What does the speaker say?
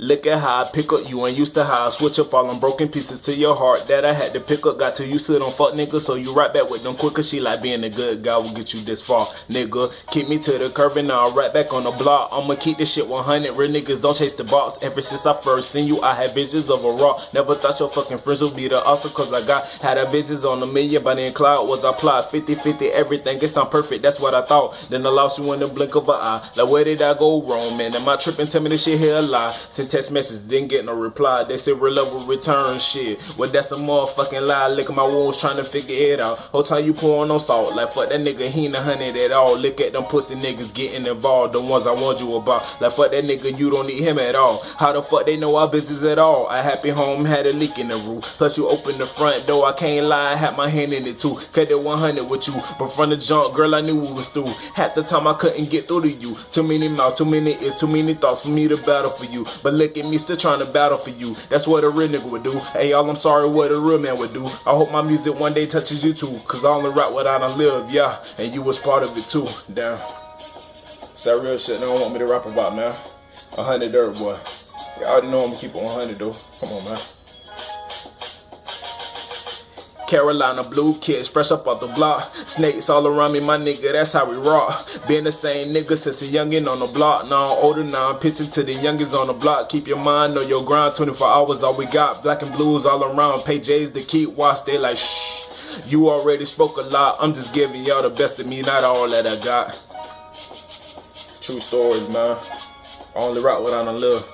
Look at how I pick up you ain't used to how I switch up all them broken pieces to your heart that I had to pick up. Got too used to them fuck niggas, so you right back with them quicker. She like being a good guy will get you this far, nigga. Keep me to the curve and now I'm right back on the block. I'ma keep this shit 100. Real niggas don't chase the box. Ever since I first seen you, I had visions of a rock. Never thought your fucking friends would be the awesome, cause I had a visions on a million. By then cloud was I plot 50-50 everything. Guess I'm perfect, that's what I thought. Then I lost you in the blink of an eye. Like where did I go wrong, man? Am I tripping? Tell me this shit here a lie. Sent text message, didn't get no reply. They said real love will return, shit. Well, that's a motherfucking lie. Look at my wounds trying to figure it out. Whole time you pouring on salt. Like fuck that nigga, he ain't 100 at all. Look at them pussy niggas getting involved. The ones I warned you about. Like fuck that nigga, you don't need him at all. How the fuck they know our business at all? A happy home had a leak in the roof. Plus you opened the front door, I can't lie, I had my hand in it too. Cut it 100 with you. But from the jump, girl, I knew we was through. Half the time I couldn't get through to you. Too many mouths, too many ears, too many thoughts for me to battle for you. But look at me still trying to battle for you. That's what a real nigga would do. Hey y'all, I'm sorry what a real man would do. I hope my music one day touches you too. Cause I only rap what I done live, yeah. And you was part of it too. Damn. It's that real shit they don't want me to rap about, man. 100 dirt, boy. You already know I'm gonna keep it 100 though. Come on, man. Carolina blue kids, fresh up off the block. Snakes all around me, my nigga, that's how we rock. Been the same nigga since a youngin' on the block. Now I'm older, now I'm pitching to the youngins on the block. Keep your mind on your grind, 24 hours all we got. Black and blues all around, pay J's to keep watch. They like, shh, you already spoke a lot. I'm just giving y'all the best of me, not all that I got. True stories, man. I only rap what I done live.